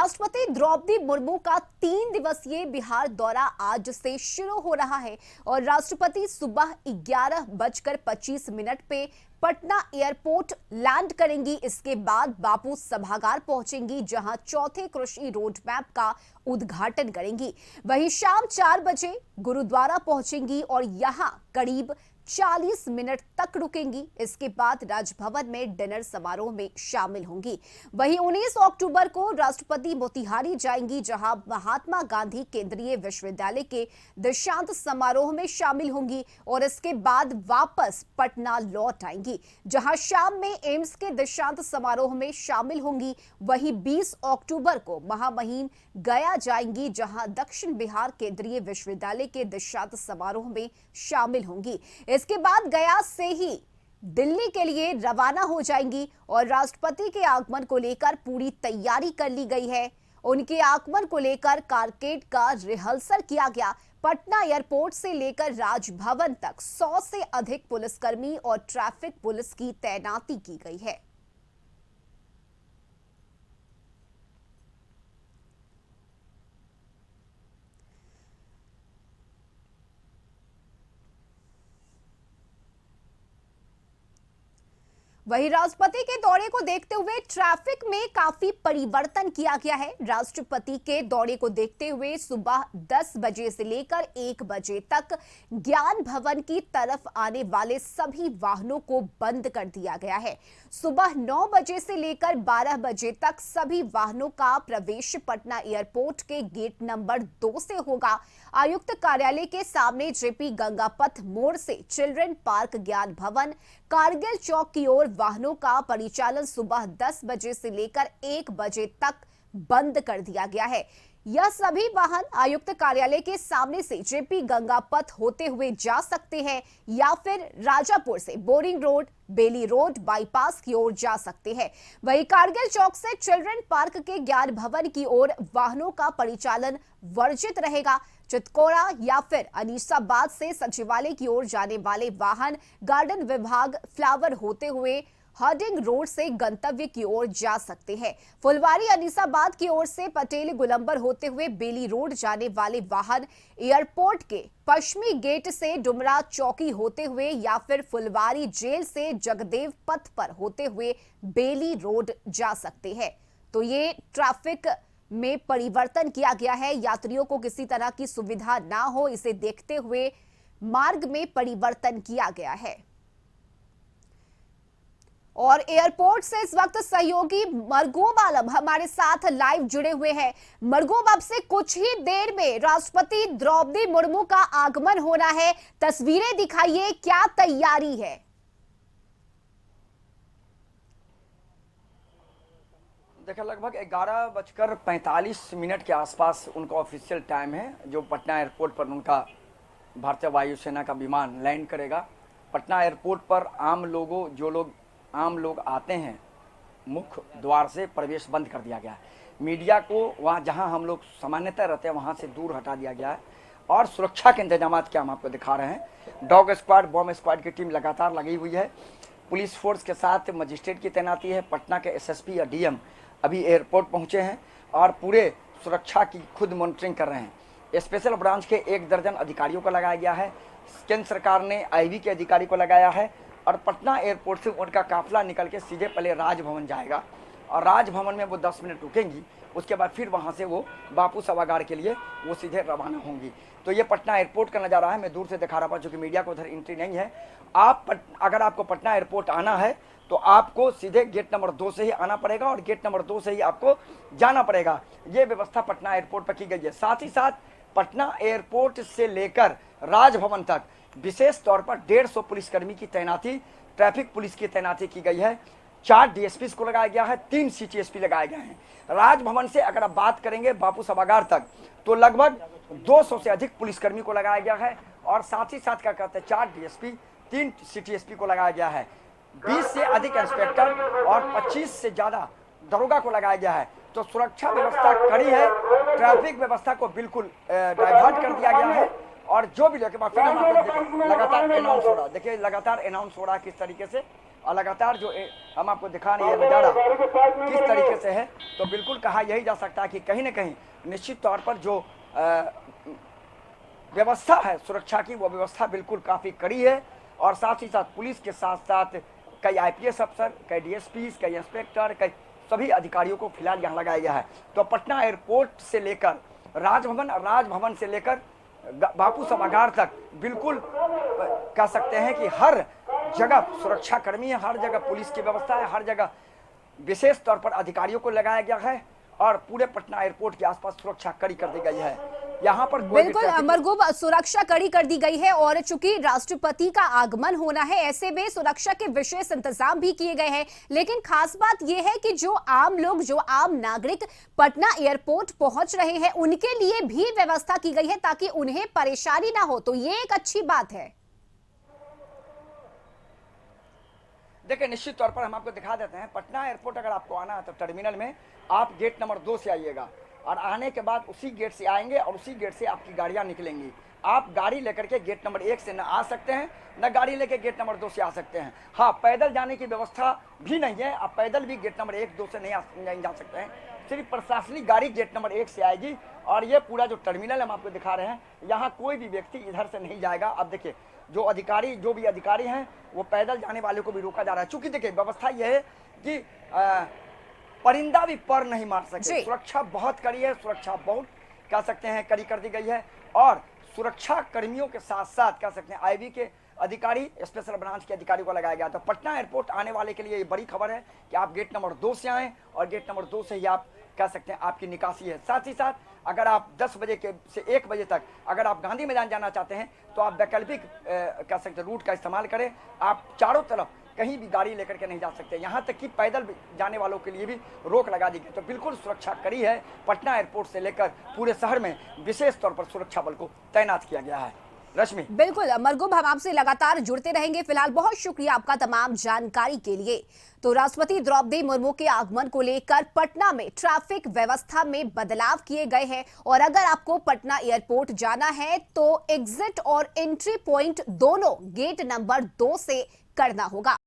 राष्ट्रपति द्रौपदी मुर्मू का 3 दिवसीय बिहार दौरा आज से शुरू हो रहा है और राष्ट्रपति सुबह 11:25 पे पटना एयरपोर्ट लैंड करेंगी। इसके बाद बापू सभागार पहुंचेंगी, जहां चौथे कृषि रोड मैप का उद्घाटन करेंगी। वहीं शाम 4 बजे गुरुद्वारा पहुंचेंगी और यहां करीब 40 मिनट तक रुकेंगी। इसके बाद राजभवन में डिनर समारोह में शामिल होंगी। वहीं 19 अक्टूबर को राष्ट्रपति मोतिहारी जाएंगी, जहां महात्मा गांधी केंद्रीय विश्वविद्यालय के दीक्षांत समारोह में शामिल होंगी और इसके बाद वापस पटना लौट आएंगी, जहां शाम में एम्स के दीक्षांत समारोह में शामिल होंगी। वहीं 20 अक्टूबर को महामहिम गया जाएंगी, जहां दक्षिण बिहार केंद्रीय विश्वविद्यालय के दीक्षांत समारोह में शामिल होंगी। इसके बाद गया से ही दिल्ली के लिए रवाना हो जाएंगी और राष्ट्रपति के आगमन को लेकर पूरी तैयारी कर ली गई है। उनके आगमन को लेकर कारकेड का रिहर्सल किया गया। पटना एयरपोर्ट से लेकर राजभवन तक 100 से अधिक पुलिसकर्मी और ट्रैफिक पुलिस की तैनाती की गई है। वहीं राष्ट्रपति के दौरे को देखते हुए ट्रैफिक में काफी परिवर्तन किया गया है। राष्ट्रपति के दौरे को देखते हुए सुबह 10 बजे से लेकर 1 बजे तक ज्ञान भवन की तरफ आने वाले सभी वाहनों को बंद कर दिया गया है। सुबह 9 बजे से लेकर 12 बजे तक सभी वाहनों का प्रवेश पटना एयरपोर्ट के गेट नंबर 2 से होगा। आयुक्त कार्यालय के सामने जेपी गंगापथ मोड़ से चिल्ड्रन पार्क, ज्ञान भवन, कारगिल चौक की ओर वाहनों का परिचालन सुबह 10 बजे से लेकर 1 बजे तक बंद कर दिया गया है। यह सभी वाहन आयुक्त कार्यालय के सामने से जेपी गंगापथ होते हुए जा सकते हैं या फिर राजापुर से बोरिंग रोड, बेली रोड, बाईपास की ओर जा सकते हैं। वहीं कारगिल चौक से चिल्ड्रन पार्क के ज्ञान भवन की ओर वाहनों का परिचालन वर्जित रहेगा। चितकोड़ा या फिर अनीसाबाद से सचिवालय की ओर जाने वाले वाहन गार्डन विभाग, फ्लावर होते हुए हार्डिंग रोड से गंतव्य की ओर जा सकते हैं। फुलवारी अनीसाबाद की ओर से पटेल गोलंबर होते हुए बेली रोड जाने वाले वाहन एयरपोर्ट के पश्चिमी गेट से डुमरा चौकी होते हुए या फिर फुलवारी जेल से जगदेव पथ पर होते हुए बेली रोड जा सकते हैं। तो ये ट्रैफिक में परिवर्तन किया गया है। यात्रियों को किसी तरह की सुविधा ना हो, इसे देखते हुए मार्ग में परिवर्तन किया गया है। और एयरपोर्ट से इस वक्त सहयोगी मरगूब आलम हमारे साथ लाइव जुड़े हुए हैं। मरगूब, अब से कुछ ही देर में राष्ट्रपति द्रौपदी मुर्मू का आगमन होना है, तस्वीरें दिखाइए, क्या तैयारी है? देखिए, लगभग 11:45 के आसपास उनका ऑफिशियल टाइम है, जो पटना एयरपोर्ट पर उनका भारतीय वायुसेना का विमान लैंड करेगा। पटना एयरपोर्ट पर आम लोग आते हैं, मुख्य द्वार से प्रवेश बंद कर दिया गया है। मीडिया को वहाँ जहाँ हम लोग सामान्यतः रहते हैं वहाँ से दूर हटा दिया गया है और सुरक्षा के इंतजाम क्या हम आपको दिखा रहे हैं। डॉग स्क्वाड, बॉम्ब स्क्वाड की टीम लगातार लगी हुई है। पुलिस फोर्स के साथ मजिस्ट्रेट की तैनाती है। पटना के एसएसपी या डीएम अभी एयरपोर्ट पहुंचे हैं और पूरे सुरक्षा की खुद मॉनिटरिंग कर रहे हैं। स्पेशल ब्रांच के 1 दर्जन अधिकारियों को लगाया गया है। केंद्र सरकार ने आईबी के अधिकारी को लगाया है और पटना एयरपोर्ट से उनका काफिला निकल के सीधे पहले राजभवन जाएगा और राजभवन में वो 10 मिनट रुकेंगी। उसके बाद फिर वहाँ से वो बापू सभागार के लिए वो सीधे रवाना होंगी। तो ये पटना एयरपोर्ट का नज़ारा है। मैं दूर से दिखा रहा हूँ क्योंकि मीडिया को उधर एंट्री नहीं है। अगर आपको पटना एयरपोर्ट आना है तो आपको सीधे गेट नंबर 2 से ही आना पड़ेगा और गेट नंबर 2 से ही आपको जाना पड़ेगा। ये व्यवस्था पटना एयरपोर्ट पर की गई है। साथ ही साथ पटना एयरपोर्ट से लेकर राजभवन तक विशेष तौर पर 150 पुलिसकर्मी की तैनाती, ट्रैफिक पुलिस की तैनाती की गई है। 4 डीएसपी को लगाया गया है, 3 सीटीएसपी लगाए गए हैं। राजभवन से अगर आप बात करेंगे बापू सभागार तक तो लगभग 200 से अधिक पुलिसकर्मी को लगाया गया है और साथ ही साथ क्या कहते हैं 4 डीएसपी, 3 सीटीएसपी को लगाया गया है। 20 से अधिक इंस्पेक्टर और 25 से ज्यादा दरोगा को लगाया गया है। तो सुरक्षा व्यवस्था कड़ी है। ट्रैफिक व्यवस्था को बिल्कुल डाइवर्ट कर दिया गया है और जो भी लेके फिर लगातार अनाउंस हो रहा है। देखिए, लगातार अनाउंस हो रहा है किस तरीके से और लगातार जो हम आपको दिखा रहे हैं नज़ारा किस तरीके से है, तो बिल्कुल कहा यही जा सकता है कि कहीं ना कहीं निश्चित तौर पर जो व्यवस्था है सुरक्षा की, वो व्यवस्था बिल्कुल काफ़ी कड़ी है। और साथ ही साथ पुलिस के साथ साथ कई IPS अफसर, कई DSP, कई इंस्पेक्टर, कई सभी अधिकारियों को फिलहाल यहाँ लगाया गया है। तो पटना एयरपोर्ट से लेकर राजभवन से लेकर बापू सभागार तक बिल्कुल कह सकते हैं कि हर जगह सुरक्षा कर्मी है, हर जगह पुलिस की व्यवस्था है, हर जगह विशेष तौर पर अधिकारियों को लगाया गया है और पूरे पटना एयरपोर्ट के आसपास सुरक्षा कड़ी कर दी गई है। यहाँ पर बिल्कुल अमरगुप, सुरक्षा कड़ी कर दी गई है और चूंकि राष्ट्रपति का आगमन होना है, ऐसे में सुरक्षा के विशेष इंतजाम भी किए गए हैं। लेकिन खास बात यह है कि जो आम लोग, जो आम नागरिक पटना एयरपोर्ट पहुंच रहे हैं, उनके लिए भी व्यवस्था की गई है ताकि उन्हें परेशानी ना हो। तो ये एक अच्छी बात है। देखिए, निश्चित तौर पर हम आपको दिखा देते हैं, पटना एयरपोर्ट अगर आपको आना है तो टर्मिनल में आप गेट नंबर 2 से आइएगा और आने के बाद उसी गेट से आएंगे और उसी गेट से आपकी गाड़ियां निकलेंगी। आप गाड़ी लेकर के गेट नंबर 1 से न आ सकते हैं, न गाड़ी लेकर गेट नंबर 2 से आ सकते हैं। हाँ, पैदल जाने की व्यवस्था भी नहीं है, आप पैदल भी गेट नंबर 1, 2 से नहीं जा सकते हैं। सिर्फ प्रशासनिक गाड़ी गेट नंबर 1 से आएगी और ये पूरा जो टर्मिनल हम आपको दिखा रहे हैं, यहाँ कोई भी व्यक्ति इधर से नहीं जाएगा। अब देखिए, जो भी अधिकारी हैं वो पैदल जाने वाले को भी रोका जा रहा है। चूंकि देखिए, व्यवस्था यह है कि परिंदा भी पर नहीं मार सके। सुरक्षा बहुत कड़ी है, सुरक्षा बहुत कह सकते हैं कड़ी कर दी गई है और सुरक्षा कर्मियों के साथ साथ कह सकते हैं IB के अधिकारी, स्पेशल ब्रांच के अधिकारी को लगाया गया। तो पटना एयरपोर्ट आने वाले के लिए ये बड़ी खबर है कि आप गेट नंबर 2 से आएँ और गेट नंबर 2 से ही आप कह सकते हैं आपकी निकासी है। साथ ही साथ अगर आप 10 बजे से 1 बजे तक अगर आप गांधी मैदान जाना चाहते हैं तो आप वैकल्पिक कह सकते हैं रूट का इस्तेमाल करें। आप चारों तरफ कहीं भी गाड़ी लेकर के नहीं जा सकते, यहाँ तक कि पैदल जाने वालों के लिए भी रोक लगा दी गई। तो बिल्कुल सुरक्षा कड़ी है। पटना एयरपोर्ट से लेकर पूरे शहर में विशेष तौर पर सुरक्षा बल को तैनात किया गया है। रश्मि, बिल्कुल अमरगुप, हम आपसे लगातार जुड़ते रहेंगे। फिलहाल बहुत शुक्रिया आपका तमाम जानकारी के लिए। तो राष्ट्रपति द्रौपदी मुर्मू के आगमन को लेकर पटना में ट्रैफिक व्यवस्था में बदलाव किए गए हैं और अगर आपको पटना एयरपोर्ट जाना है तो एग्जिट और एंट्री पॉइंट दोनों गेट नंबर 2 से करना होगा।